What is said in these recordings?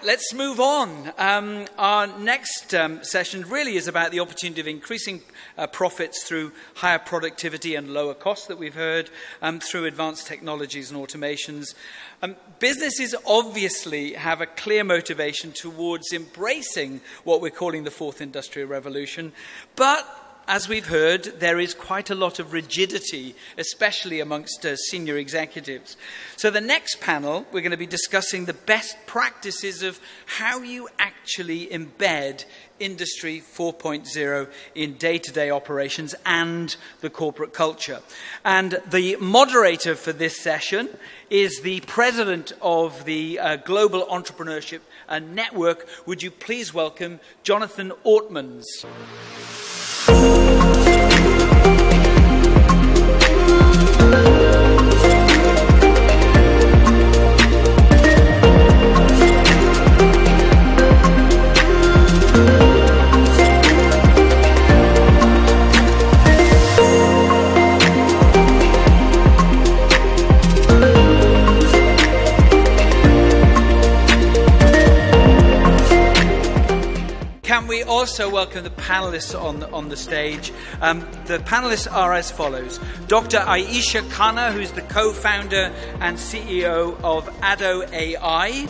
let's move on. Our next session really is about the opportunity of increasing profits through higher productivity and lower costs that we've heard, through advanced technologies and automations. Businesses obviously have a clear motivation towards embracing what we're calling the fourth industrial revolution, but as we've heard, there is quite a lot of rigidity, especially amongst senior executives. So the next panel, we're going to be discussing the best practices of how you actually embed Industry 4.0 in day-to-day operations and the corporate culture. And the moderator for this session is the president of the Global Entrepreneurship Network. Would you please welcome Joonathán Ortmanns. Can we also welcome the panelists on the stage? The panelists are as follows. Dr. Ayesha Khanna, who's the co-founder and CEO of ADDO AI.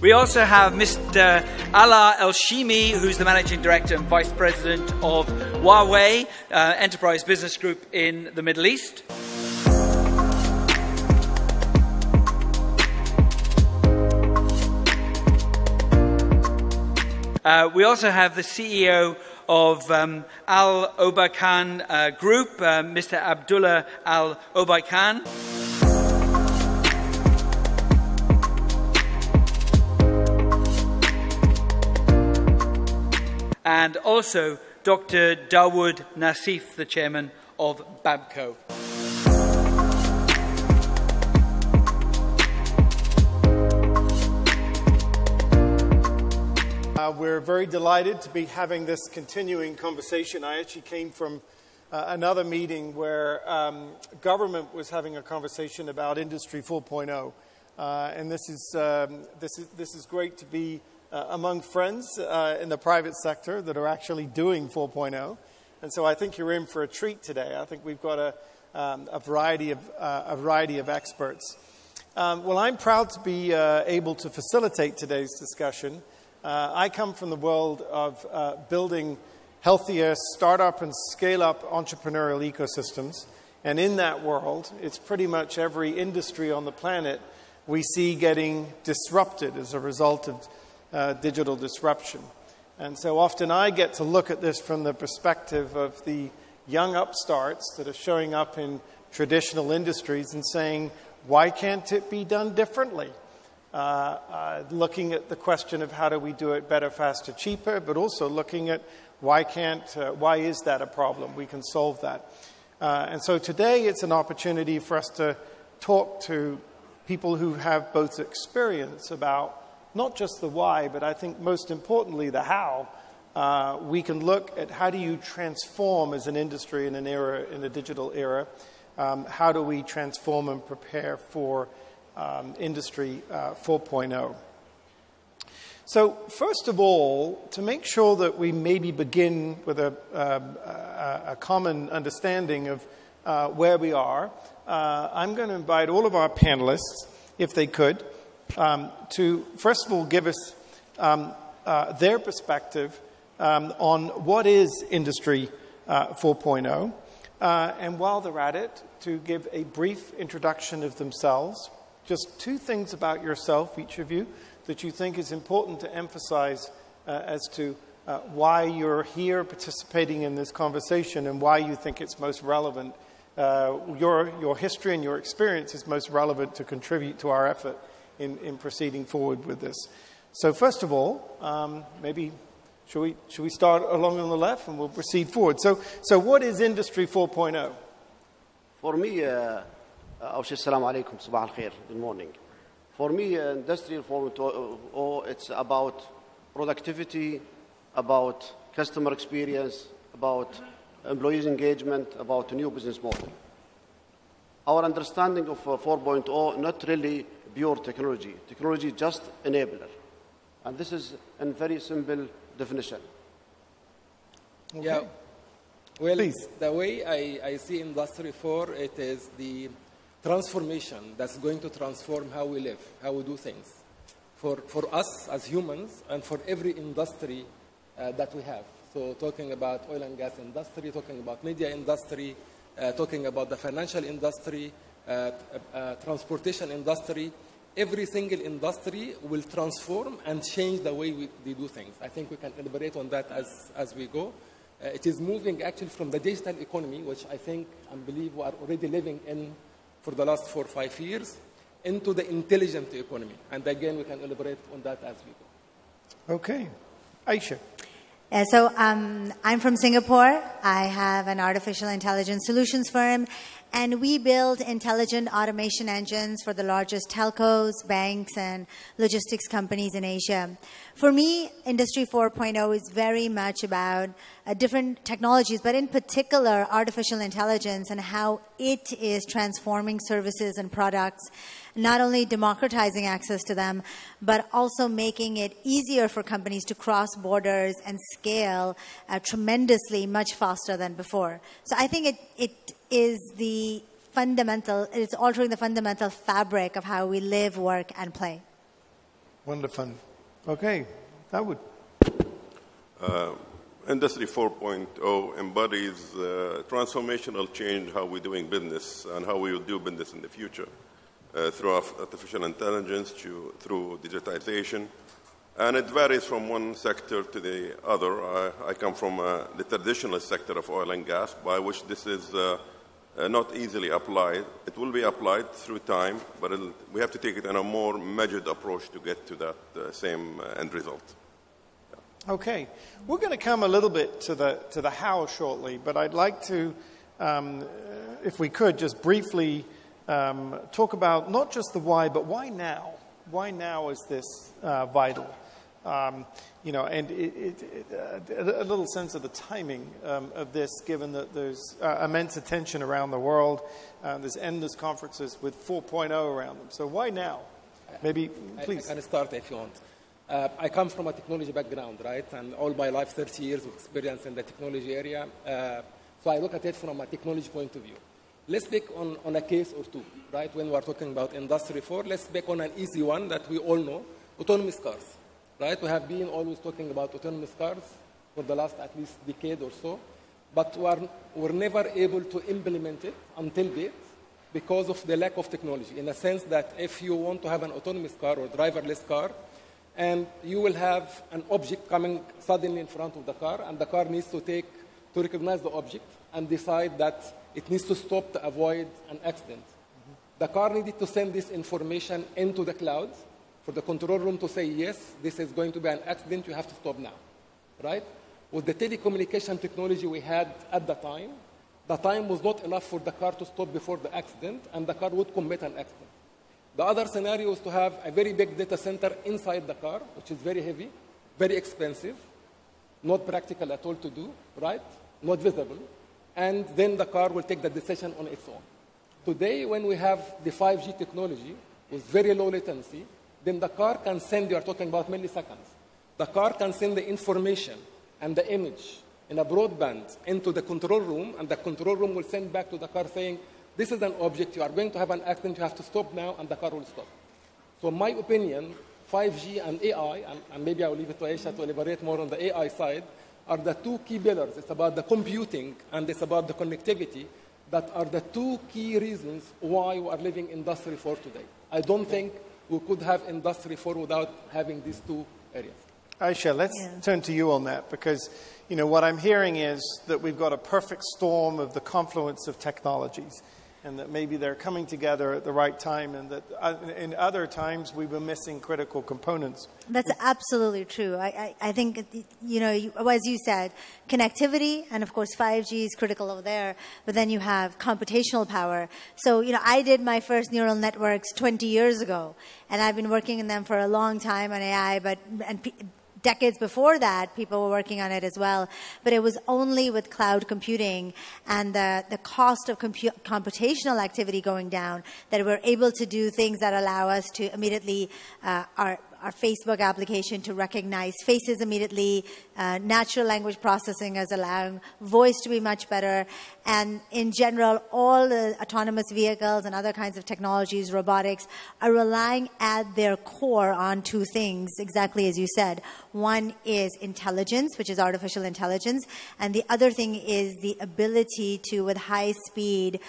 We also have Mr. Alaa Elshimy, who's the Managing Director and Vice President of Huawei Enterprise Business Group in the Middle East. We also have the CEO of Al Obaikan Group, Mr. Abdulla Al Obaikan. And also Dr. Dawood Nassif, the chairman of BABCO. We're very delighted to be having this continuing conversation. I actually came from another meeting where government was having a conversation about Industry 4.0, and this is great to be among friends in the private sector that are actually doing 4.0, and so I think you're in for a treat today. I think we've got a variety of experts. Well, I'm proud to be able to facilitate today's discussion. I come from the world of building healthier startup and scale-up entrepreneurial ecosystems. And in that world, it's pretty much every industry on the planet we see getting disrupted as a result of digital disruption. And so often I get to look at this from the perspective of the young upstarts that are showing up in traditional industries and saying, why can't it be done differently? Looking at the question of how do we do it better, faster, cheaper, but also looking at why is that a problem? We can solve that. And so today it's an opportunity for us to talk to people who have both experience about not just the why, but I think most importantly the how. We can look at how do you transform as an industry in a digital era. How do we transform and prepare for Industry 4.0. So first of all, to make sure that we maybe begin with a common understanding of where we are, I'm going to invite all of our panelists, if they could, to first of all give us their perspective on what is Industry 4.0, and while they're at it, to give a brief introduction of themselves. Just two things about yourself, each of you, that you think is important to emphasize as to why you're here participating in this conversation and why you think it's most relevant. Your history and your experience is most relevant to contribute to our effort in proceeding forward with this. So first of all, maybe should we start along on the left and we'll proceed forward. So what is Industry 4.0? For me, Assalamu alaikum, sabah al-khair, good morning. For me, Industry 4.0, it's about productivity, about customer experience, about employees' engagement about a new business model. Our understanding of 4.0, not really pure technology. Technology is just enabler. And this is a very simple definition. Okay. Yeah. Well, Please. the way I see Industry 4, it is the transformation that's going to transform how we live, how we do things. For us as humans and for every industry that we have. So talking about oil and gas industry, talking about media industry, talking about the financial industry, transportation industry, every single industry will transform and change the way they do things. I think we can elaborate on that as we go. It is moving actually from the digital economy, which I think and believe we are already living in for the last 4 or 5 years, into the intelligent economy. And again, we can elaborate on that as we go. Okay. Ayesha. Yeah, so I'm from Singapore. I have an artificial intelligence solutions firm, and we build intelligent automation engines for the largest telcos, banks, and logistics companies in Asia. For me, Industry 4.0 is very much about different technologies, but in particular, artificial intelligence and how it is transforming services and products, not only democratizing access to them, but also making it easier for companies to cross borders and scale tremendously much faster than before. So I think it is the fundamental, it's altering the fundamental fabric of how we live, work, and play. Wonderful. Okay. Dawood. Industry 4.0 embodies transformational change how we're doing business and how we will do business in the future through artificial intelligence, through digitization. And it varies from one sector to the other. I come from the traditional sector of oil and gas, by which this is not easily applied. It will be applied through time, but we have to take it in a more measured approach to get to that same end result. Okay. We're going to come a little bit to the how shortly, but I'd like to, if we could, just briefly talk about not just the why, but why now? Why now is this vital? You know, and a little sense of the timing of this, given that there's immense attention around the world. There's endless conferences with 4.0 around them. So why now? Maybe, please. I can start if you want. I come from a technology background, right? And all my life, 30 years of experience in the technology area. So I look at it from a technology point of view. Let's pick on a case or two, right? When we're talking about Industry 4, let's pick on an easy one that we all know, autonomous cars, right? We have been always talking about autonomous cars for the last at least decade or so, but we're never able to implement it until date because of the lack of technology, in a sense that if you want to have an autonomous car or driverless car, and you will have an object coming suddenly in front of the car, and the car needs to recognize the object and decide that it needs to stop to avoid an accident. Mm-hmm. The car needed to send this information into the cloud for the control room to say, yes, this is going to be an accident, you have to stop now, right? With the telecommunication technology we had at the time was not enough for the car to stop before the accident, and the car would commit an accident. The other scenario is to have a very big data center inside the car, which is very heavy, very expensive, not practical at all to do, right? Not visible. And then the car will take the decision on its own. Today, when we have the 5G technology with very low latency, then the car can send, you are talking about milliseconds, the car can send the information and the image in a broadband into the control room, and the control room will send back to the car saying, this is an object, you are going to have an accident, you have to stop now, and the car will stop. So in my opinion, 5G and AI, and maybe I will leave it to Ayesha to elaborate more on the AI side, are the two key pillars. It's about the computing and it's about the connectivity that are the two key reasons why we are living Industry 4 today. I don't think we could have Industry 4 without having these two areas. Ayesha, let's turn to you on that, because you know what I'm hearing is that we've got a perfect storm of the confluence of technologies, and that maybe they're coming together at the right time, and that in other times we were missing critical components. That's absolutely true. I think, you know, as you said, connectivity, and of course 5G is critical over there, but then you have computational power. So, you know, I did my first neural networks 20 years ago, and I've been working in them for a long time on AI, decades before that, people were working on it as well. But it was only with cloud computing and the cost of computational activity going down that we're able to do things that allow us to immediately, our Facebook application to recognize faces immediately, natural language processing is allowing voice to be much better, and in general, all the autonomous vehicles and other kinds of technologies, robotics, are relying at their core on two things, exactly as you said. One is intelligence, which is artificial intelligence, and the other thing is the ability to, with high speed,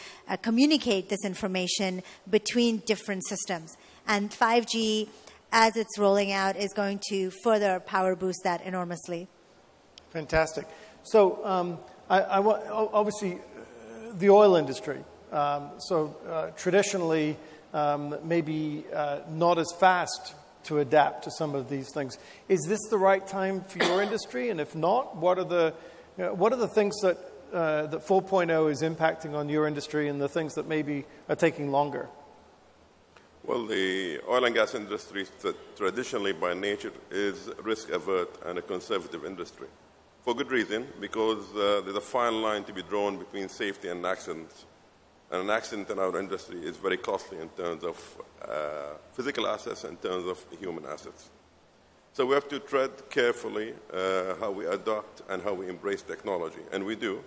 communicate this information between different systems. And 5G, as it's rolling out, is going to further power boost that enormously. Fantastic. So obviously, the oil industry. Traditionally, maybe not as fast to adapt to some of these things. Is this the right time for your industry? And if not, what are the things that 4.0 is impacting on your industry, and the things that maybe are taking longer? Well, the oil and gas industry traditionally by nature is risk-avert and a conservative industry. For good reason, because there's a fine line to be drawn between safety and accidents. And an accident in our industry is very costly in terms of physical assets, in terms of human assets. So we have to tread carefully how we adopt and how we embrace technology, and we do.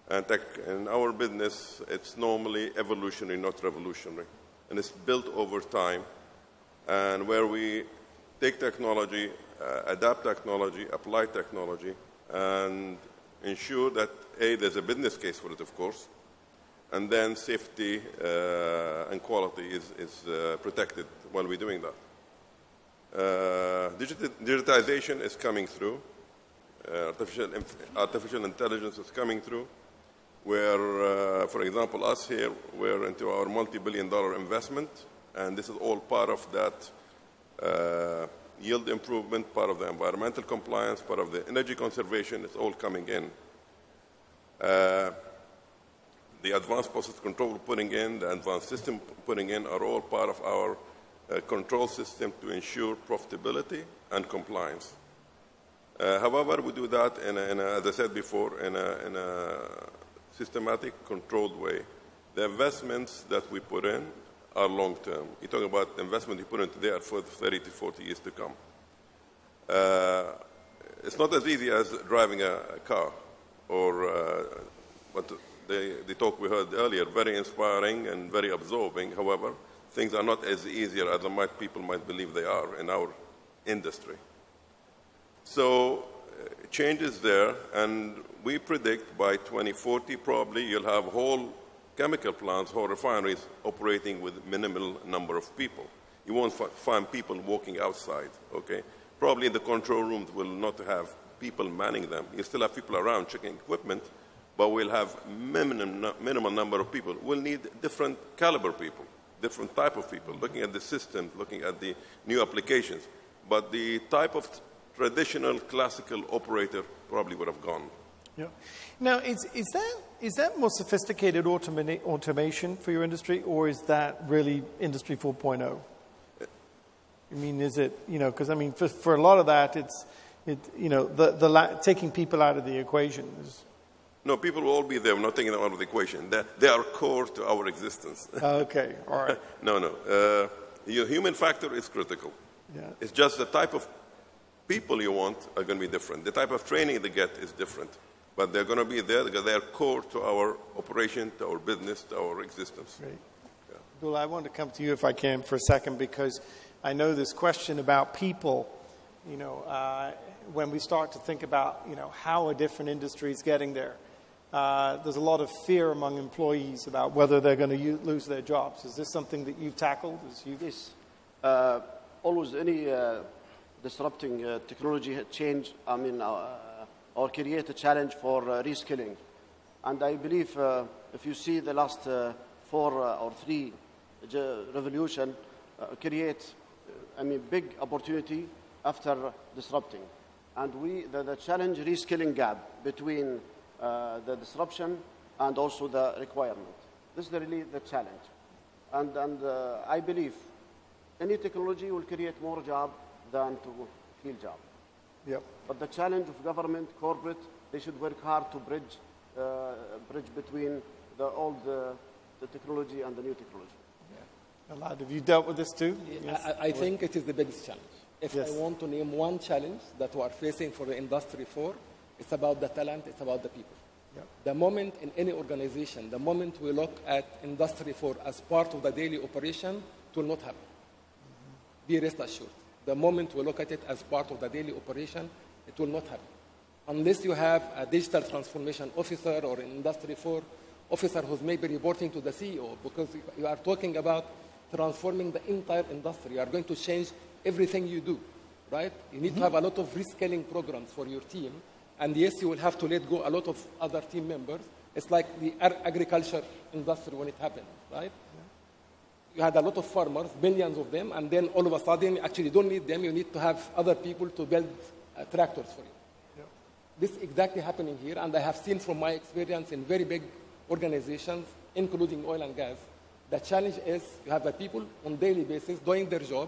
And in our business, it's normally evolutionary, not revolutionary. And it's built over time, and where we take technology, adapt technology, apply technology, and ensure that, A, there's a business case for it, of course, and then safety and quality is protected while we're doing that. Digitization is coming through. Artificial intelligence is coming through, where, for example, us here, we're into our multi-billion-dollar investment, and this is all part of that yield improvement, part of the environmental compliance, part of the energy conservation. It's all coming in. The advanced process control putting in, the advanced system putting in are all part of our control system to ensure profitability and compliance. However, we do that, as I said before, in a systematic, controlled way. The investments that we put in are long-term. You talk about the investment you put in today are for 30 to 40 years to come. It's not as easy as driving a car or what the talk we heard earlier, very inspiring and very absorbing. However, things are not as easy as people might believe they are in our industry. So change is there, and we predict by 2040 probably you'll have whole chemical plants, whole refineries operating with minimal number of people. You won't find people walking outside, okay? Probably the control rooms will not have people manning them. You still have people around checking equipment, but we'll have minimal number of people. We'll need different caliber people, different type of people, looking at the system, looking at the new applications. But the type of traditional classical operator probably would have gone. Yeah. Now, is that more sophisticated automation for your industry, or is that really Industry 4.0? I mean, is it, because I mean, for a lot of that, it's taking people out of the equation. No, people will all be there. We're not taking them out of the equation. They are core to our existence. Okay, all right. No. Your human factor is critical. Yeah. It's just the type of people you want are going to be different. The type of training they get is different. But they're going to be there because they're core to our operation, to our business, to our existence. Great. Yeah. Abdulla, I want to come to you if I can for a second, because I know this question about people, when we start to think about, how a different industry is getting there, there's a lot of fear among employees about whether they're going to lose their jobs. Is this something that you've tackled? Yes. Always any disrupting technology change, or create a challenge for reskilling. And I believe if you see the last 4 or 3 revolution create, big opportunity after disrupting. And the challenge reskilling gap between the disruption and also the requirement. This is really the challenge. And I believe any technology will create more job than to kill job. Yep. But the challenge of government, corporate, they should work hard to bridge between the old the technology and the new technology. Alaa, have you dealt with this too? Yes. I think it is the biggest challenge. If Yes. I want to name one challenge that we are facing for the Industry 4, it's about the talent, it's about the people. Yep. The moment in any organization, the moment we look at Industry 4 as part of the daily operation, it will not happen. Be rest assured. The moment we look at it as part of the daily operation, it will not happen. Unless you have a digital transformation officer or an Industry 4 officer who's maybe reporting to the CEO, because you are talking about transforming the entire industry. You are going to change everything you do, right? You need to have a lot of reskilling programs for your team. And yes, you will have to let go a lot of other team members. It's like the agriculture industry when it happened, right? You had a lot of farmers, millions of them, and then all of a sudden, actually, you don't need them. You need to have other people to build tractors for you. This is exactly happening here, and I have seen from my experience in very big organizations, including oil and gas, the challenge is you have the people on a daily basis doing their job.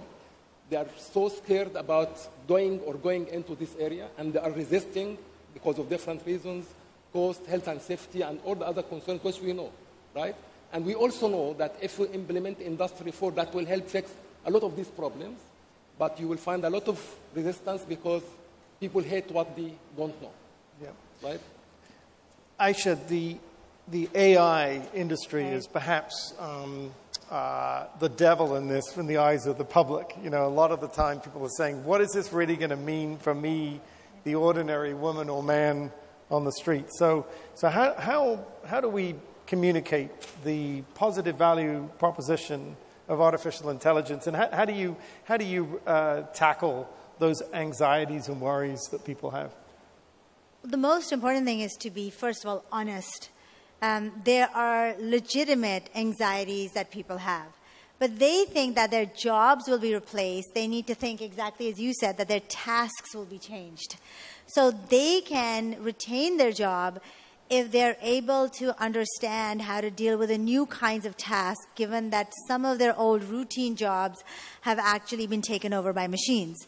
They are so scared about doing or going into this area, and they are resisting because of different reasons, cost, health and safety, and all the other concerns which we know, right? And we also know that if we implement Industry 4, that will help fix a lot of these problems, but you will find a lot of resistance because people hate what they don't know, right? Aisha, the AI industry is perhaps the devil in this from the eyes of the public. You know, a lot of the time people are saying, what is this really going to mean for me, the ordinary woman or man on the street? So how do we communicate the positive value proposition of artificial intelligence, and how do you tackle those anxieties and worries that people have? The most important thing is to be, first of all, honest. There are legitimate anxieties that people have, but they think that their jobs will be replaced. They need to think exactly as you said, that their tasks will be changed. So they can retain their job if they're able to understand how to deal with the new kinds of tasks, given that some of their old routine jobs have actually been taken over by machines.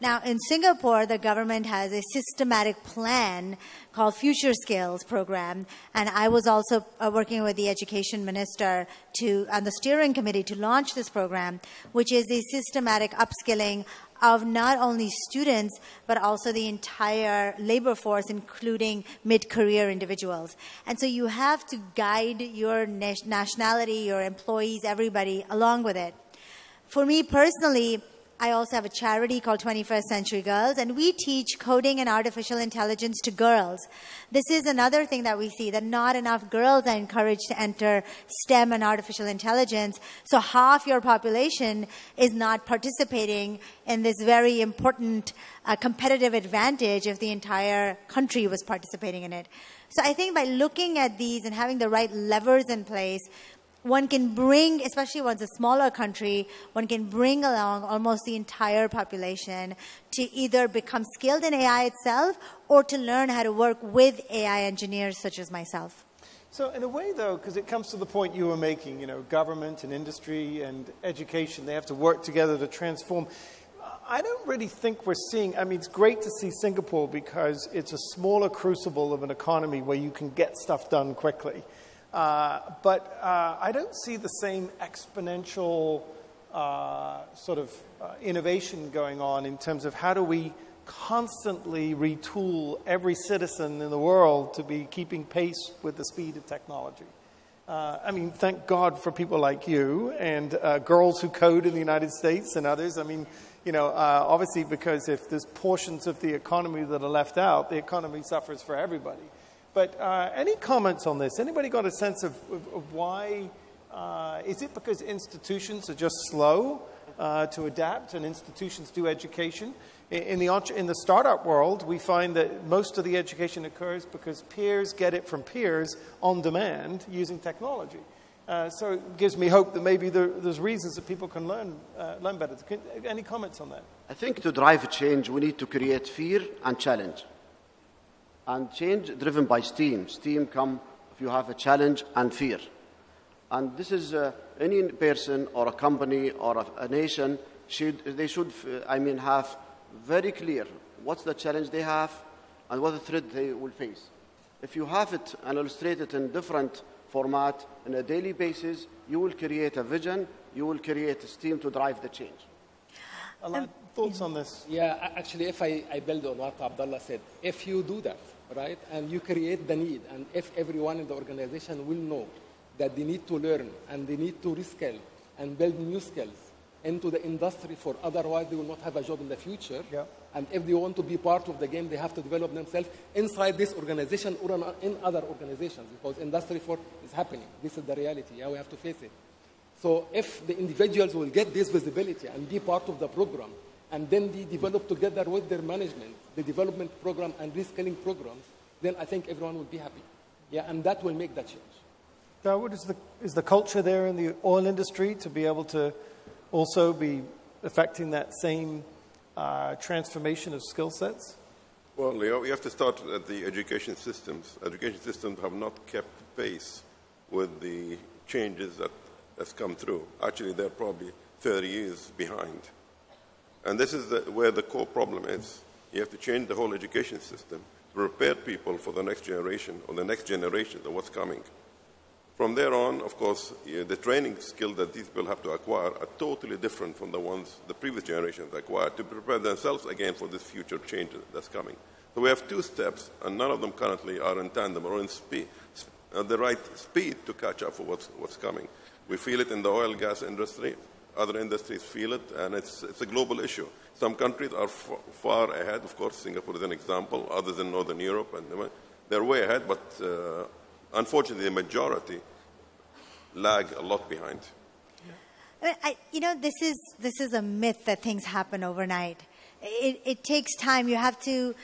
Now, in Singapore, the government has a systematic plan called Future Skills Program, and I was also working with the education minister on the steering committee to launch this program, which is a systematic upskilling of not only students, but also the entire labor force, including mid-career individuals. And so you have to guide your nationality, your employees, everybody along with it. For me personally, I also have a charity called 21st Century Girls, and we teach coding and artificial intelligence to girls. This is another thing that we see, that not enough girls are encouraged to enter STEM and artificial intelligence. So half your population is not participating in this very important competitive advantage if the entire country was participating in it. So I think by looking at these and having the right levers in place, one can bring, especially once a smaller country, one can bring along almost the entire population to either become skilled in AI itself or to learn how to work with AI engineers such as myself. So in a way, though, because it comes to the point you were making, you know, government and industry and education, they have to work together to transform. I don't really think we're seeing, I mean, it's great to see Singapore because it's a smaller crucible of an economy where you can get stuff done quickly. But I don't see the same exponential innovation going on in terms of how do we constantly retool every citizen in the world to be keeping pace with the speed of technology. I mean, thank God for people like you and girls who code in the United States and others. I mean, you know, obviously because if there's portions of the economy that are left out, the economy suffers for everybody. But any comments on this? Anybody got a sense of why? Is it because institutions are just slow to adapt and institutions do education? In the startup world, we find that most of the education occurs because peers get it from peers on demand using technology. So it gives me hope that maybe there's reasons that people can learn better. Any comments on that? I think to drive change, we need to create fear and challenge. And change driven by STEAM. STEAM come if you have a challenge and fear. And this is any person or a company or a nation should have very clear what's the challenge they have and what the threat they will face. If you have it and illustrate it in different format on a daily basis, you will create a vision, you will create a steam to drive the change. Alaa, thoughts on this? Yeah, actually, if I build on what Abdullah said, if you do that, right, and you create the need, and if everyone in the organization will know that they need to learn and they need to reskill and build new skills into the industry, for otherwise they will not have a job in the future. Yeah. And if they want to be part of the game, they have to develop themselves inside this organization or in other organizations, because Industry 4 is happening. This is the reality. Yeah, we have to face it. So if the individuals will get this visibility and be part of the program, and then they develop together with their management the development program and reskilling programs, then I think everyone will be happy. Yeah, and that will make that change. Dawood, is the culture there in the oil industry to be able to also be affecting that same transformation of skill sets? Well, Leo, you have to start at the education systems. Education systems have not kept pace with the changes that has come through. Actually, they're probably 30 years behind. And this is where the core problem is. You have to change the whole education system to prepare people for the next generation or the next generation of what's coming. From there on, of course, the training skills that these people have to acquire are totally different from the ones the previous generations acquired to prepare themselves again for this future change that's coming. So we have two steps, and none of them currently are in tandem or in speed, the right speed to catch up for what's coming. We feel it in the oil and gas industry. Other industries feel it, and it's a global issue. Some countries are far ahead. Of course, Singapore is an example. Others in Northern Europe, and they're way ahead, but unfortunately, the majority lag a lot behind. This is a myth that things happen overnight. It takes time. You have to,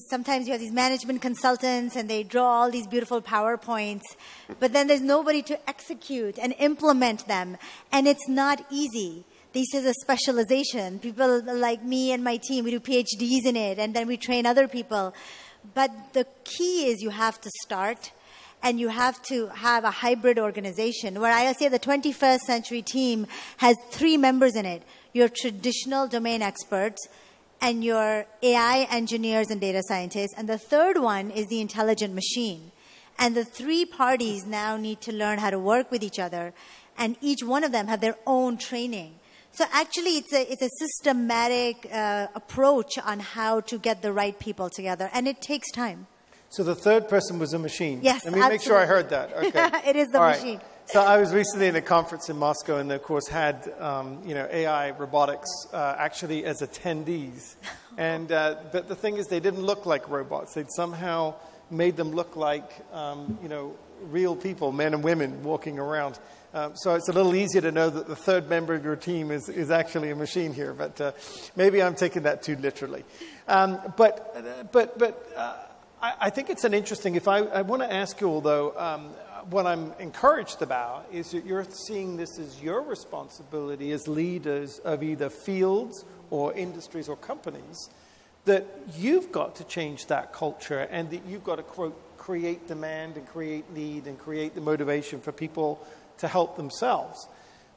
sometimes you have these management consultants and they draw all these beautiful PowerPoints, but then there's nobody to execute and implement them. And it's not easy. This is a specialization. People like me and my team, we do PhDs in it, and then we train other people. But the key is you have to start, and you have to have a hybrid organization where I say the 21st century team has 3 members in it. Your traditional domain experts and your AI engineers and data scientists. And the third one is the intelligent machine. And the 3 parties now need to learn how to work with each other. And each one of them have their own training. So actually it's a systematic approach on how to get the right people together. And it takes time. So the third person was a machine. Yes, Let me make sure I heard that. Okay. It is the machine. So I was recently in a conference in Moscow, and of course had AI robotics actually as attendees. And but the thing is, they didn't look like robots. They'd somehow made them look like real people, men and women walking around. So it's a little easier to know that the third member of your team is actually a machine here. But maybe I'm taking that too literally. I think it's an interesting, I want to ask you all, though, what I'm encouraged about is that you're seeing this as your responsibility as leaders of either fields or industries or companies, that you've got to change that culture and that you've got to create demand and create need and create the motivation for people to help themselves.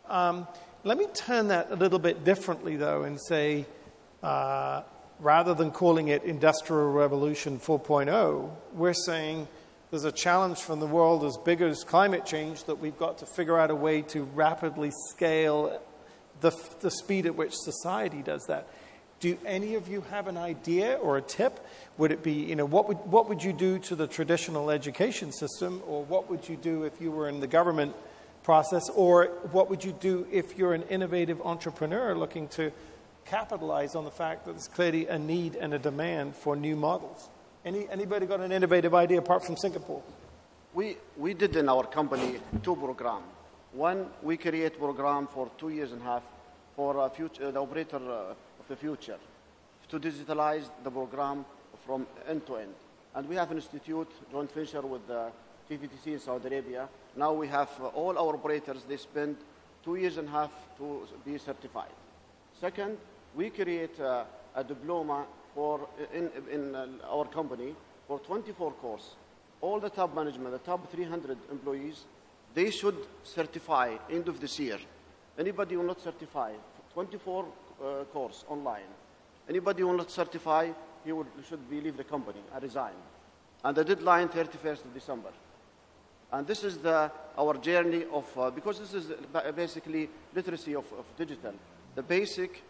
Let me turn that a little bit differently, though, and say, rather than calling it Industrial Revolution 4.0, we're saying there's a challenge from the world as big as climate change that we've got to figure out a way to rapidly scale the speed at which society does that. Do any of you have an idea or a tip? Would it be, what would you do to the traditional education system, or what would you do if you were in the government process, or what would you do if you're an innovative entrepreneur looking to capitalize on the fact that there's clearly a need and a demand for new models? Anybody got an innovative idea apart from Singapore? We did in our company 2 programs. One, we create program for 2.5 years for the operator of the future to digitalize the program from end to end. And we have an institute, joint venture with the TVTC in Saudi Arabia. Now we have all our operators, they spend 2.5 years to be certified. Second, we create a diploma in our company for 24 courses. All the top management, the top 300 employees, they should certify end of this year. Anybody who not certify, 24 course online. Anybody who will not certify, he should leave the company and resign. And the deadline, 31st of December. And this is our journey of, because this is basically literacy of digital, the basic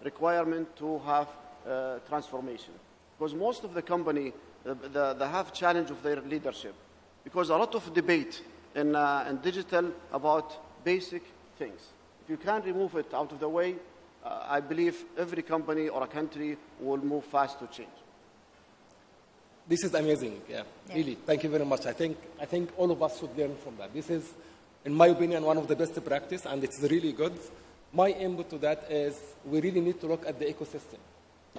requirement to have transformation. Because most of the company, they have challenge of their leadership. Because a lot of debate in digital about basic things. If you can't remove it out of the way, I believe every company or a country will move fast to change. This is amazing, yeah. Really. Thank you very much. I think all of us should learn from that. This is, in my opinion, one of the best practice, and it's really good. My input to that is we really need to look at the ecosystem.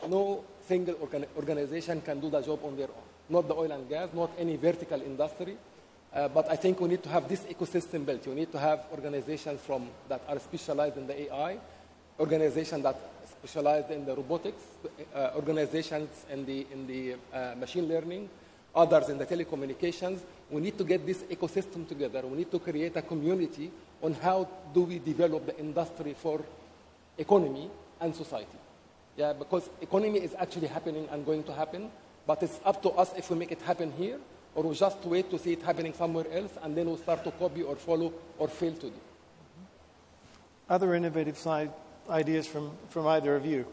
No single organization can do the job on their own. Not the oil and gas, not any vertical industry. But I think we need to have this ecosystem built. You need to have organizations that are specialized in the AI, organizations that specialized in the robotics, organizations in the machine learning, others in the telecommunications. We need to get this ecosystem together. We need to create a community on how do we develop the industry for economy and society. Yeah, because economy is actually happening and going to happen, but it's up to us if we make it happen here, or we just wait to see it happening somewhere else, and then we'll start to copy or follow or fail to do. Other innovative ideas from either of you?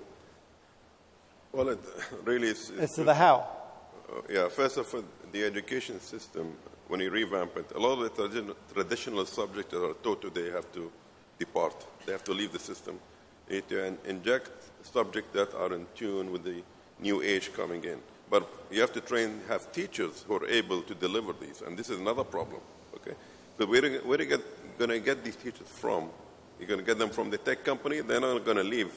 Well, it really is. As to the how. Yeah, first of all, the education system, when you revamp it, a lot of the traditional subjects that are taught today have to depart. They have to leave the system. You need to inject subjects that are in tune with the new age coming in. But you have to have teachers who are able to deliver these, and this is another problem. Okay, but where are you going to get these teachers from? You're going to get them from the tech company. They're not going to leave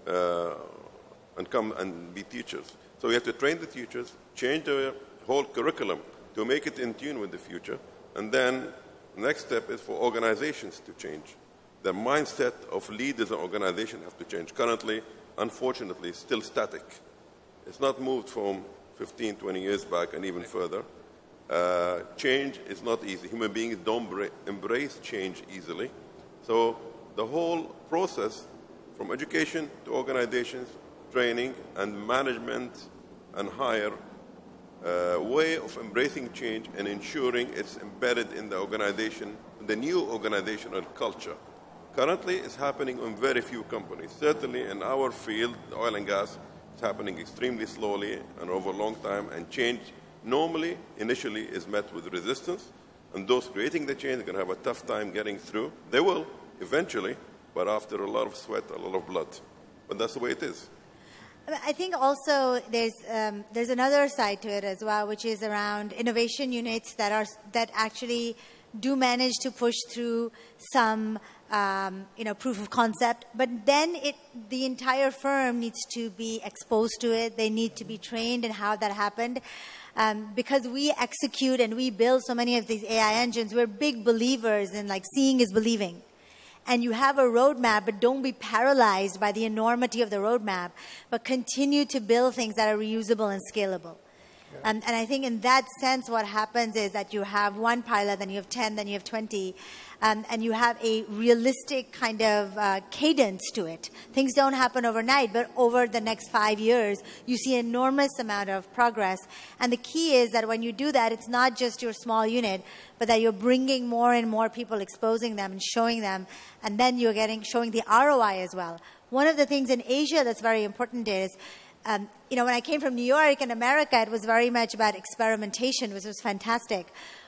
and come and be teachers. So you have to train the teachers, change the whole curriculum to make it in tune with the future, and then the next step is for organizations to change. The mindset of leaders and organizations have to change. Currently, unfortunately, it's still static. It's not moved from 15, 20 years back and even further. Change is not easy. Human beings don't embrace change easily. So the whole process, from education to organizations, training and management and higher way of embracing change and ensuring it's embedded in the organization, the new organizational culture. Currently, it's happening in very few companies. Certainly in our field, the oil and gas, it's happening extremely slowly and over a long time, and change normally, initially, is met with resistance, and those creating the change are going to have a tough time getting through. They will, eventually, but after a lot of sweat, a lot of blood. But that's the way it is. I think also there's another side to it as well, which is around innovation units that actually do manage to push through some proof of concept, but then the entire firm needs to be exposed to it. They need to be trained in how that happened. Because we execute and we build so many of these AI engines, we're big believers in seeing is believing. And you have a roadmap, but don't be paralyzed by the enormity of the roadmap, but continue to build things that are reusable and scalable. Yeah. And I think in that sense, what happens is that you have one pilot, then you have 10, then you have 20, and you have a realistic kind of cadence to it. Things don't happen overnight, but over the next 5 years, you see an enormous amount of progress. And the key is that when you do that, it's not just your small unit, but that you're bringing more and more people, exposing them and showing them, and then you're showing the ROI as well. One of the things in Asia that's very important is, when I came from New York and America, it was very much about experimentation, which was fantastic.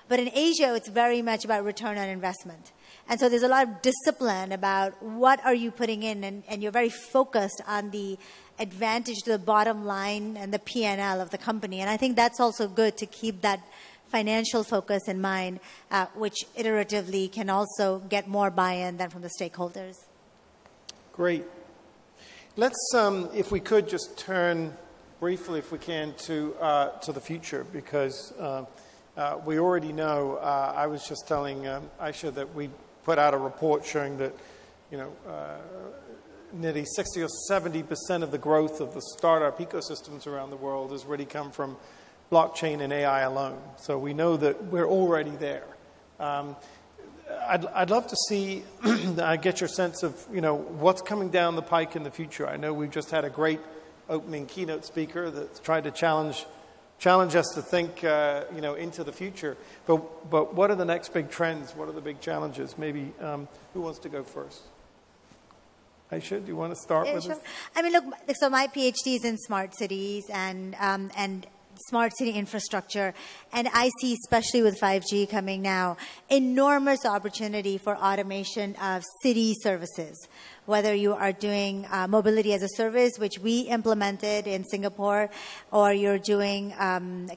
But in Asia, it's very much about return on investment. And so there's a lot of discipline about what are you putting in, and you're very focused on the advantage to the bottom line and the P&L of the company. And I think that's also good to keep that financial focus in mind, which iteratively can also get more buy-in than from the stakeholders. Great. Let's, if we could, just turn briefly, if we can, to the future, because we already know. I was just telling Ayesha that we put out a report showing that, nearly 60 or 70% of the growth of the startup ecosystems around the world has really come from blockchain and AI alone. So we know that we're already there. I'd love to see, I get your sense of, what's coming down the pike in the future. I know we've just had a great opening keynote speaker that's tried to challenge us to think, into the future. But what are the next big trends? What are the big challenges? Maybe who wants to go first? Aisha, do you want to start with this? I mean, look, so my PhD is in smart cities and smart city infrastructure. And I see, especially with 5G coming now, enormous opportunity for automation of city services. Whether you are doing mobility as a service, which we implemented in Singapore, or you're doing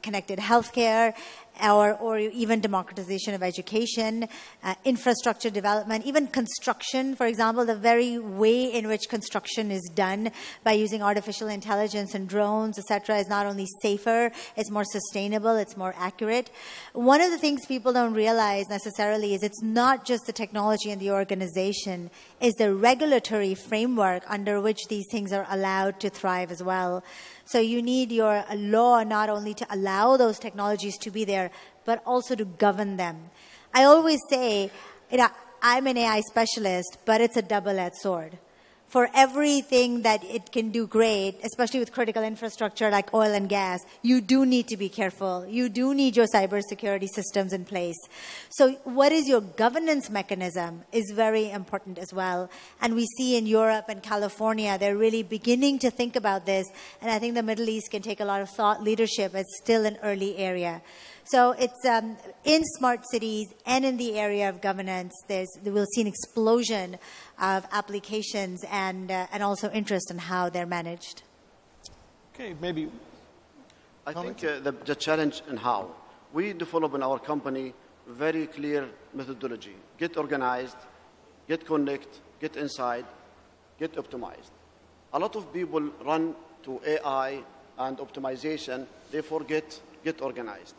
connected healthcare, or even democratization of education, infrastructure development, even construction, for example, the very way in which construction is done by using artificial intelligence and drones, etc., is not only safer, it's more sustainable, it's more accurate. One of the things people don't realize necessarily is it's not just the technology and the organization, it's the regulatory framework under which these things are allowed to thrive as well. So you need your law not only to allow those technologies to be there, but also to govern them. I always say, I'm an AI specialist, but it's a double-edged sword. For everything that it can do great, especially with critical infrastructure like oil and gas, you do need to be careful. You do need your cybersecurity systems in place. So what is your governance mechanism is very important as well. And we see in Europe and California, they're really beginning to think about this. And I think the Middle East can take a lot of thought leadership. It's still an early area. So it's in smart cities and in the area of governance, we'll see an explosion of applications and also interest in how they're managed. Okay, maybe. I think the challenge in how. We develop in our company very clear methodology. Get organized, get connect, get inside, get optimized. A lot of people run to AI and optimization, they forget get organized.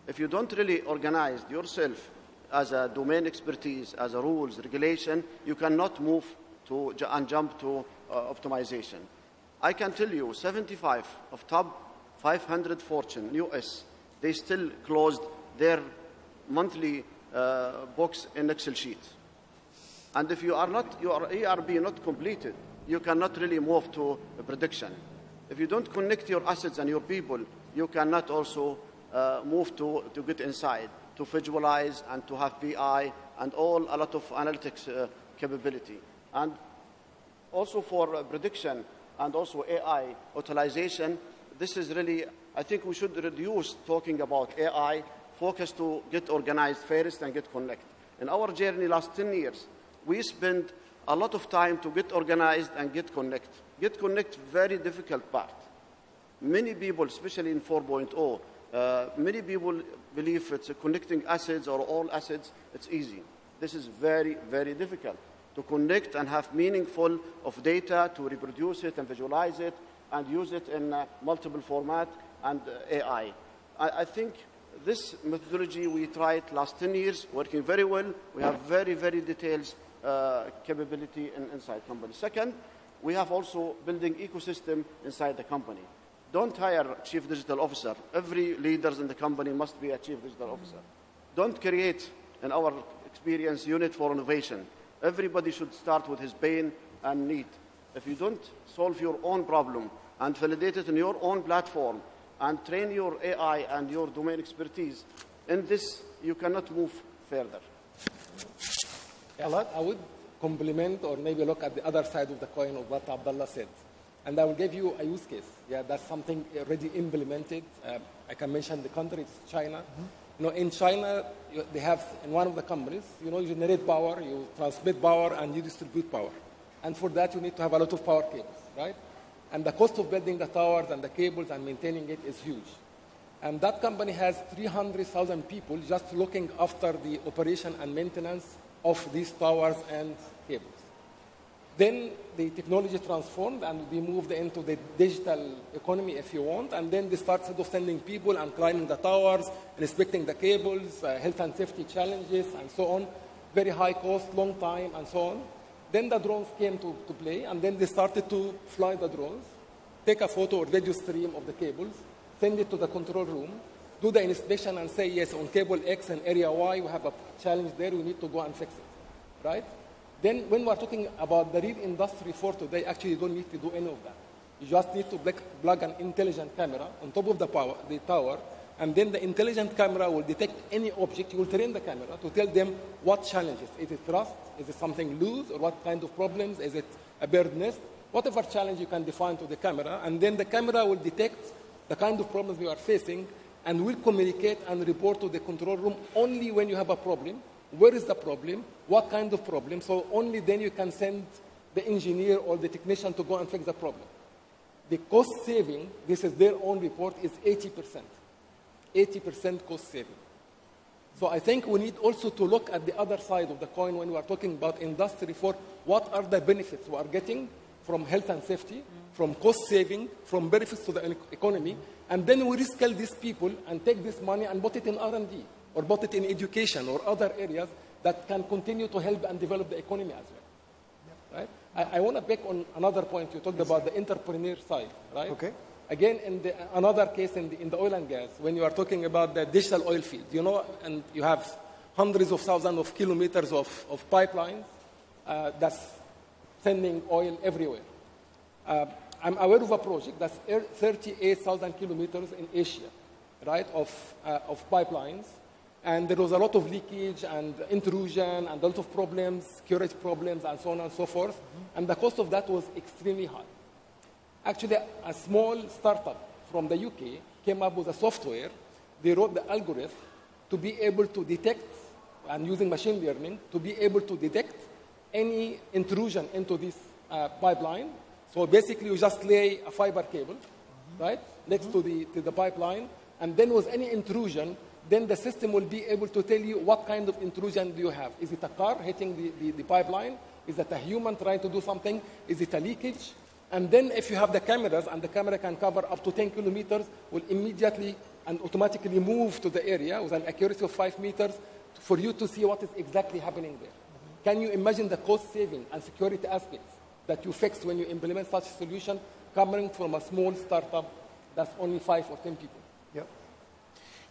If you don't really organize yourself as a domain expertise, as a rules, regulation, you cannot move to and jump to optimization. I can tell you 75 of top 500 Fortune US, they still closed their monthly books in Excel sheet. And if you are not, your ERP not completed, you cannot really move to prediction. If you don't connect your assets and your people, you cannot also move to get inside, to visualize and to have BI and a lot of analytics capability. And also for prediction and also AI utilization, this is really, I think we should reduce talking about AI, focus to get organized first and get connect. In our journey last 10 years, we spent a lot of time to get organized and get connect. Get connect, very difficult part. Many people, especially in 4.0, many people believe it's connecting assets or all assets, it's easy. This is very, very difficult to connect and have meaningful of data, to reproduce it and visualize it and use it in multiple format and AI. I think this methodology we tried last 10 years, working very well. We have very, very detailed capability inside company. Second, we have also building ecosystem inside the company. Don't hire a chief digital officer. Every leader in the company must be a chief digital officer. Don't create, in our experience, unit for innovation. Everybody should start with his pain and need. If you don't solve your own problem and validate it in your own platform and train your AI and your domain expertise, in this, you cannot move further. Yeah, I would complement or maybe look at the other side of the coin of what Abdullah said. And I will give you a use case. Yeah, that's something already implemented. I can mention the country, it's China. Mm-hmm. You know, in China, they have, in one of the companies, you generate power, you transmit power, and you distribute power. And for that, you need to have a lot of power cables, right? And the cost of building the towers and the cables and maintaining it is huge. And that company has 300,000 people just looking after the operation and maintenance of these towers and cables. Then the technology transformed and we moved into the digital economy, if you want, and then they started sending people and climbing the towers, inspecting the cables, health and safety challenges, and so on. Very high cost, long time, and so on. Then the drones came to play, and then they started to fly the drones, take a photo or video stream of the cables, send it to the control room, do the inspection and say, yes, on cable X and area Y, we have a challenge there, we need to go and fix it, right? Then when we're talking about the real industry for today, actually you don't need to do any of that. You just need to plug an intelligent camera on top of the tower, and then the intelligent camera will detect any object. You will train the camera to tell them what challenges. Is it rust? Is it something loose? Or what kind of problems? Is it a bird nest? Whatever challenge you can define to the camera, and then the camera will detect the kind of problems you are facing and will communicate and report to the control room only when you have a problem. Where is the problem? What kind of problem? So only then you can send the engineer or the technician to go and fix the problem. The cost saving, this is their own report, is 80%. 80% cost saving. So I think we need also to look at the other side of the coin when we are talking about Industry 4. What are the benefits we are getting from health and safety, from cost saving, from benefits to the economy, and then we reskill these people and take this money and put it in R&D or put it in education or other areas that can continue to help and develop the economy as well. Right? I want to pick on another point. You talked about the entrepreneur side, right? Okay. Again, in another case in the oil and gas, when you are talking about the digital oil field, you know, and you have hundreds of thousands of kilometers of pipelines that's sending oil everywhere. I'm aware of a project that's 38,000 kilometers in Asia, right, of pipelines. And there was a lot of leakage and intrusion and a lot of problems, security problems, and so on and so forth. And the cost of that was extremely high. Actually, a small startup from the UK came up with a software. They wrote the algorithm to be able to detect, and using machine learning, to be able to detect any intrusion into this pipeline. So basically, you just lay a fiber cable, right, next to the pipeline, and then with any intrusion, then the system will be able to tell you what kind of intrusion do you have. Is it a car hitting the pipeline? Is it a human trying to do something? Is it a leakage? And then if you have the cameras, and the camera can cover up to 10 kilometers, will immediately and automatically move to the area with an accuracy of 5 meters for you to see what is exactly happening there. Can you imagine the cost saving and security aspects that you fix when you implement such a solution coming from a small startup that's only 5 or 10 people? Yep.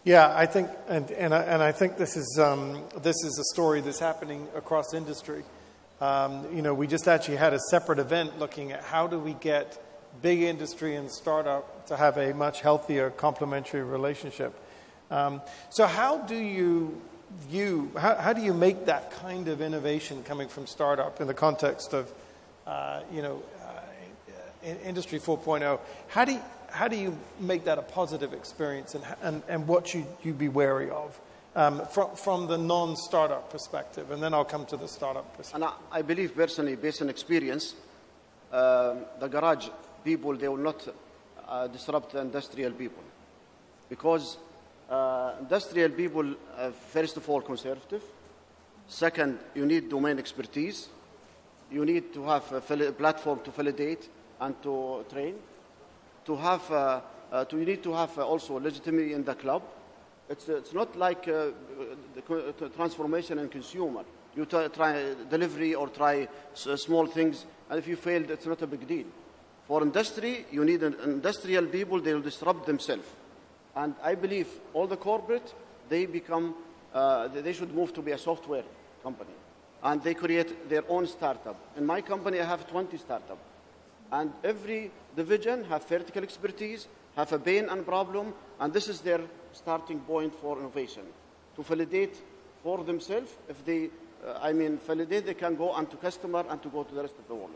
Yeah, I think, and I think this is a story that's happening across industry. You know, we just actually had a separate event looking at how do we get big industry and startup to have a much healthier complementary relationship. So how do you make that kind of innovation coming from startup in the context of, Industry 4.0? How do you make that a positive experience, and what should you be wary of from the non-startup perspective? And then I'll come to the startup perspective. And I believe personally, based on experience, the garage people, they will not disrupt the industrial people. Because industrial people, first of all, conservative. Second, you need domain expertise. You need to have a platform to validate and to train. You need to have also legitimacy in the club. It's not like the transformation in consumer. You try delivery or try small things, and if you fail, it's not a big deal. For industry, you need industrial people. They will disrupt themselves. And I believe all the corporate, they should move to be a software company. And they create their own startup. In my company, I have 20 startups. And every division have vertical expertise, have a pain and problem, and this is their starting point for innovation. To validate for themselves, if they, validate, they can go and to customer and to go to the rest of the world.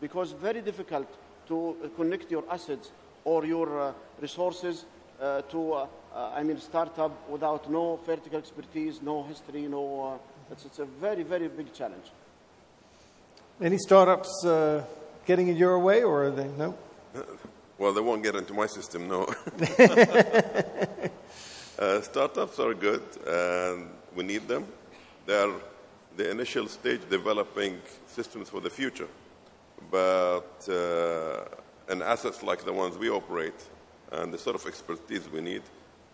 Because very difficult to connect your assets or your resources to startup without no vertical expertise, no history, it's a very, very big challenge. Any startups getting in your way, or are they, no? Well, they won't get into my system, no. Startups are good, and we need them. They are the initial stage developing systems for the future. But in assets like the ones we operate and the sort of expertise we need,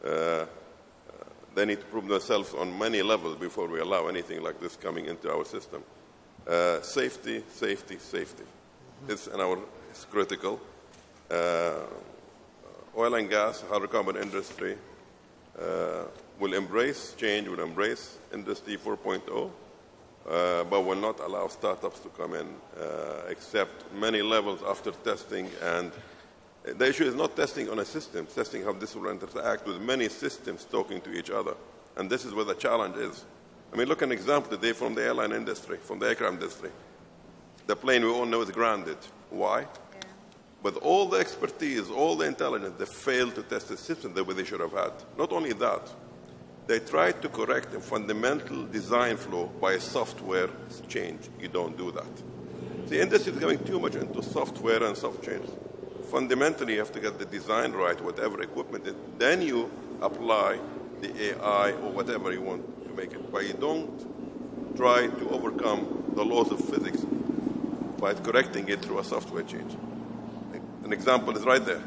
they need to prove themselves on many levels before we allow anything like this coming into our system. Safety. It's critical. Oil and gas, hydrocarbon industry, will embrace change, will embrace Industry 4.0, but will not allow startups to come in, except many levels after testing. And the issue is not testing on a system, it's testing how this will interact with many systems talking to each other. And this is where the challenge is. I mean, look at an example today from the airline industry, from the aircraft industry. The plane we all know is grounded. Why? Yeah. With all the expertise, all the intelligence, they failed to test the system the way they should have had. Not only that, they tried to correct a fundamental design flaw by a software change. You don't do that. The industry is going too much into software and soft change. Fundamentally, you have to get the design right, whatever equipment it is. Then you apply the AI or whatever you want to make it. But you don't try to overcome the laws of physics by correcting it through a software change. An example is right there.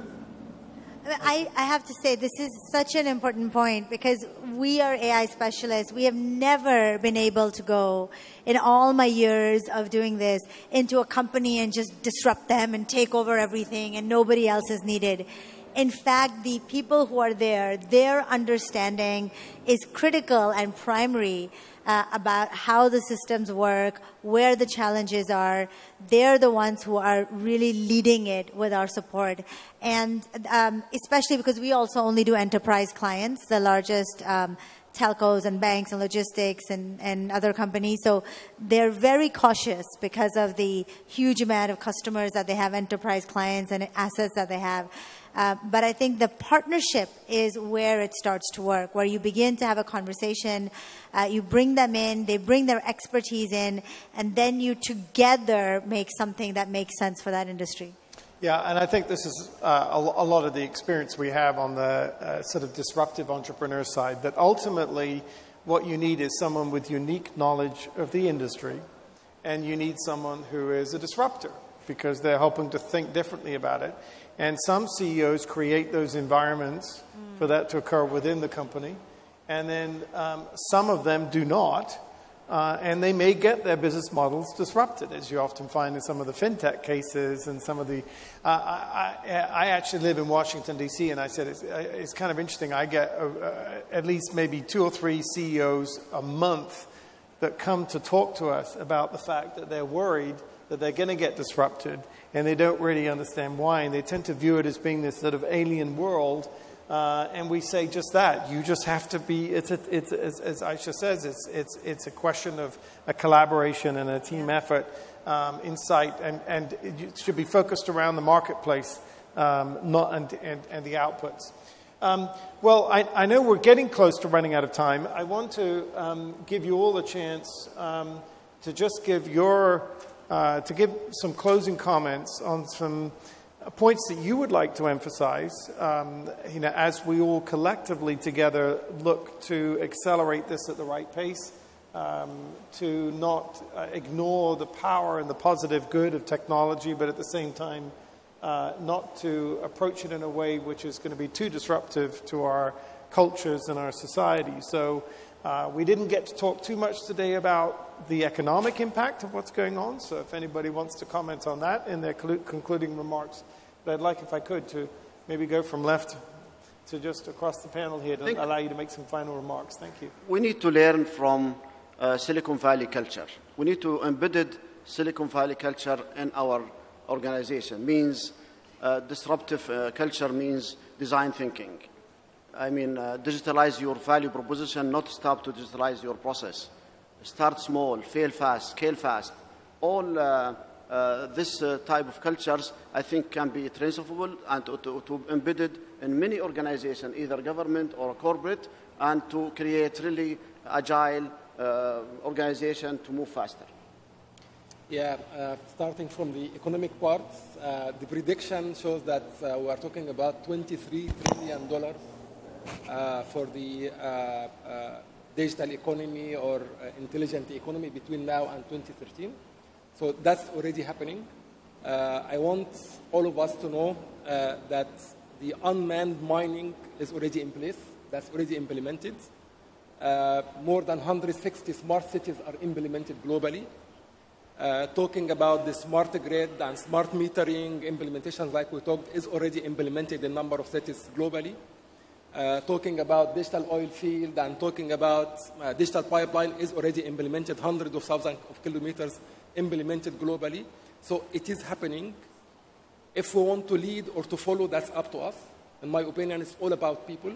I have to say, this is such an important point because we are AI specialists. We have never been able to go, in all my years of doing this, into a company and just disrupt them and take over everything and nobody else is needed. In fact, the people who are there, their understanding is critical and primary about how the systems work, where the challenges are. They're the ones who are really leading it with our support. And especially because we also only do enterprise clients, the largest telcos and banks and logistics and other companies. So they're very cautious because of the huge amount of customers that they have, enterprise clients and assets that they have. But I think the partnership is where it starts to work, where you begin to have a conversation, you bring them in, they bring their expertise in, and then you together make something that makes sense for that industry. Yeah, and I think this is a lot of the experience we have on the sort of disruptive entrepreneur side, that ultimately what you need is someone with unique knowledge of the industry, and you need someone who is a disruptor because they're helping to think differently about it. And some CEOs create those environments for that to occur within the company. And then some of them do not. And they may get their business models disrupted, as you often find in some of the fintech cases and some of the... I actually live in Washington, D.C., and I said it's kind of interesting. I get at least maybe 2 or 3 CEOs a month that come to talk to us about the fact that they're worried that they're going to get disrupted, and they don't really understand why, and they tend to view it as being this sort of alien world, and we say just that. You just have to be, it's as Ayesha says, it's a question of a collaboration and a team effort, insight, and it should be focused around the marketplace, not and the outputs. Well, I know we're getting close to running out of time. I want to give you all a chance to just give to give some closing comments on some points that you would like to emphasize, as we all collectively together look to accelerate this at the right pace, to not ignore the power and the positive good of technology, but at the same time, not to approach it in a way which is going to be too disruptive to our cultures and our society. So we didn't get to talk too much today about the economic impact of what's going on. So if anybody wants to comment on that in their concluding remarks, but I'd like, if I could, to maybe go from left to just across the panel here to allow you to make some final remarks. Thank you. We need to learn from Silicon Valley culture. We need to embed Silicon Valley culture in our organization. Means disruptive culture means design thinking. I mean, digitalize your value proposition, not stop to digitalize your process. Start small, fail fast, scale fast. All this type of cultures, I think, can be transferable and to embedded in many organizations, either government or corporate, and to create really agile organization to move faster. Yeah, starting from the economic part, the prediction shows that we are talking about $23 trillion for the digital economy or intelligent economy between now and 2013. So that's already happening. I want all of us to know that the unmanned mining is already in place. That's already implemented. More than 160 smart cities are implemented globally. Talking about the smart grid and smart metering implementations like we talked is already implemented in a number of cities globally. talking about digital oil field and talking about digital pipeline is already implemented, hundreds of thousands of kilometers implemented globally. So it is happening. If we want to lead or to follow, that's up to us. In my opinion, it's all about people.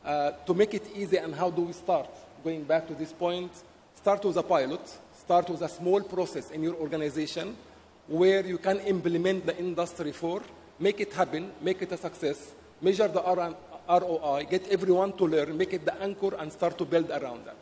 To make it easy, and how do we start? Going back to this point, start with a pilot, start with a small process in your organization where you can implement the industry for, make it happen, make it a success, measure the ROI, get everyone to learn, make it the anchor, and start to build around that.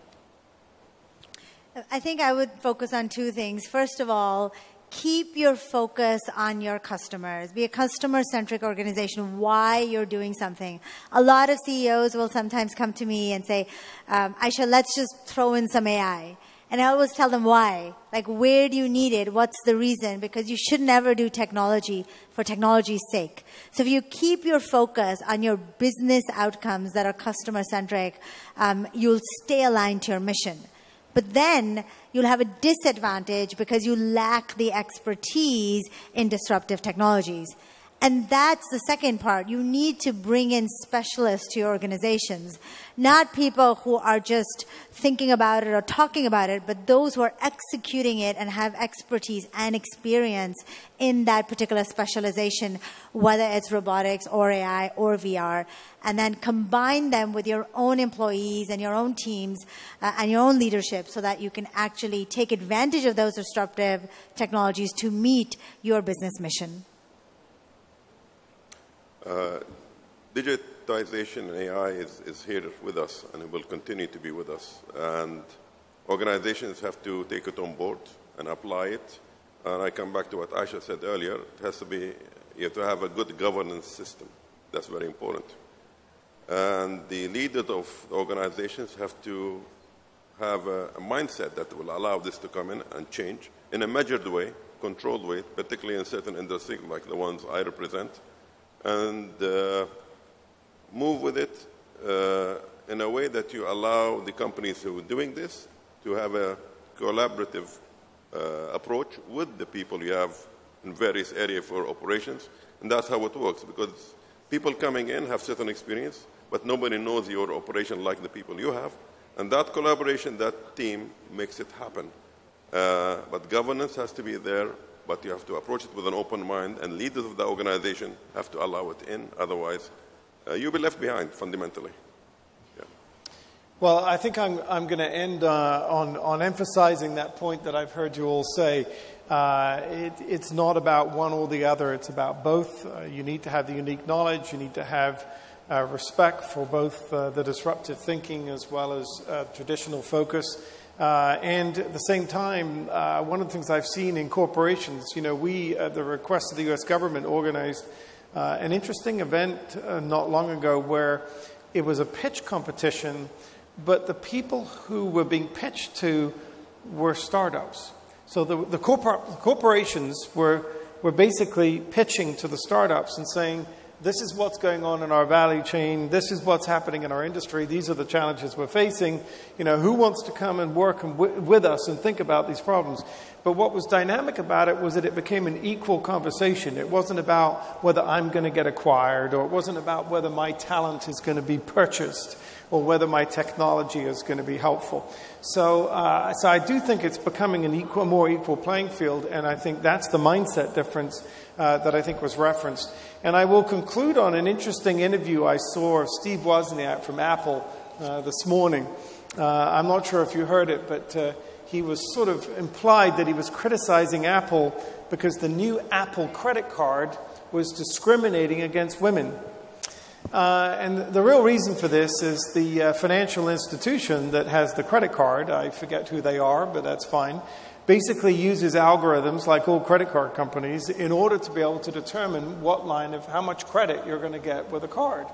I think I would focus on two things. First of all, keep your focus on your customers. Be a customer-centric organization, why you're doing something. A lot of CEOs will sometimes come to me and say, Ayesha, let's just throw in some AI. And I always tell them why. Like, where do you need it? What's the reason? Because you should never do technology for technology's sake. So if you keep your focus on your business outcomes that are customer-centric, you'll stay aligned to your mission. But then you'll have a disadvantage because you lack the expertise in disruptive technologies. And that's the second part. You need to bring in specialists to your organizations, not people who are just thinking about it or talking about it, but those who are executing it and have expertise and experience in that particular specialization, whether it's robotics or AI or VR, and then combine them with your own employees and your own teams and your own leadership so that you can actually take advantage of those disruptive technologies to meet your business mission. Digitization and AI is here with us, and it will continue to be with us. And organizations have to take it on board and apply it. And I come back to what Ayesha said earlier. It has to be, you have to have a good governance system. That's very important. And the leaders of the organizations have to have a mindset that will allow this to come in and change in a measured way, controlled way, particularly in certain industries like the ones I represent, and move with it in a way that you allow the companies who are doing this to have a collaborative approach with the people you have in various areas for operations. And that's how it works, because people coming in have certain experience, but nobody knows your operation like the people you have. And that collaboration, that team makes it happen. But governance has to be there, but you have to approach it with an open mind, and leaders of the organization have to allow it in. Otherwise, you'll be left behind, fundamentally. Yeah. Well, I think I'm going to end on emphasizing that point that I've heard you all say. It's not about one or the other. It's about both. You need to have the unique knowledge. You need to have respect for both the disruptive thinking as well as traditional focus. And at the same time, one of the things I've seen in corporations, we, at the request of the U.S. government, organized an interesting event not long ago where it was a pitch competition, but the people who were being pitched to were startups. So the corporations were basically pitching to the startups and saying, this is what's going on in our value chain. This is what's happening in our industry. These are the challenges we're facing. Who wants to come and work with us and think about these problems? But what was dynamic about it was that it became an equal conversation. It wasn't about whether I'm going to get acquired, or it wasn't about whether my talent is going to be purchased, or whether my technology is going to be helpful. So I do think it's becoming an more equal playing field, and I think that's the mindset difference that I think was referenced. And I will conclude on an interesting interview I saw of Steve Wozniak from Apple this morning. I'm not sure if you heard it, but he was sort of implied that he was criticizing Apple because the new Apple credit card was discriminating against women. And the real reason for this is the financial institution that has the credit card, I forget who they are, but that's fine, basically uses algorithms like all credit card companies in order to be able to determine what line of how much credit you're going to get with a card.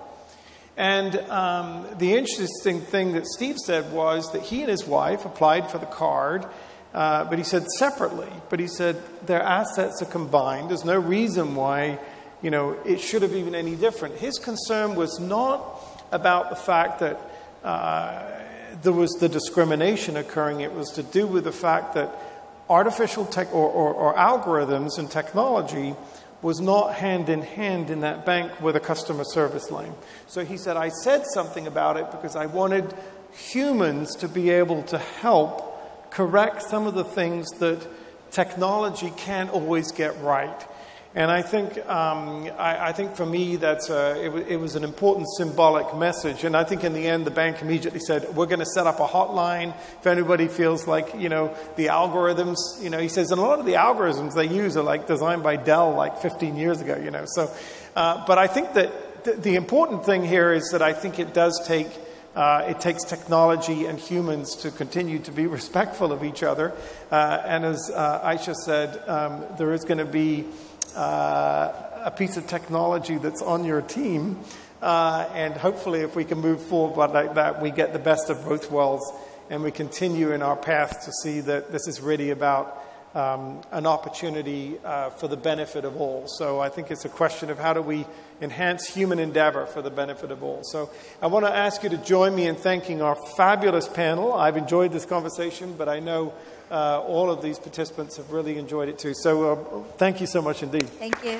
And the interesting thing that Steve said was that he and his wife applied for the card, but he said separately, but he said their assets are combined. There's no reason why it should have even any different. His concern was not about the fact that there was the discrimination occurring. It was to do with the fact that artificial tech or algorithms and technology was not hand in hand in that bank with a customer service line. So he said, I said something about it because I wanted humans to be able to help correct some of the things that technology can't always get right. And I think for me it was an important symbolic message. And I think in the end the bank immediately said, we're going to set up a hotline if anybody feels like, the algorithms, he says, and a lot of the algorithms they use are like designed by Dell like 15 years ago, So, but I think that the important thing here is that I think it does take it takes technology and humans to continue to be respectful of each other. And as Ayesha said, there is going to be a piece of technology that's on your team. And hopefully if we can move forward like that, we get the best of both worlds and we continue in our path to see that this is really about an opportunity for the benefit of all. So I think it's a question of how do we enhance human endeavor for the benefit of all. So I want to ask you to join me in thanking our fabulous panel. I've enjoyed this conversation, but I know all of these participants have really enjoyed it too. So thank you so much indeed. Thank you.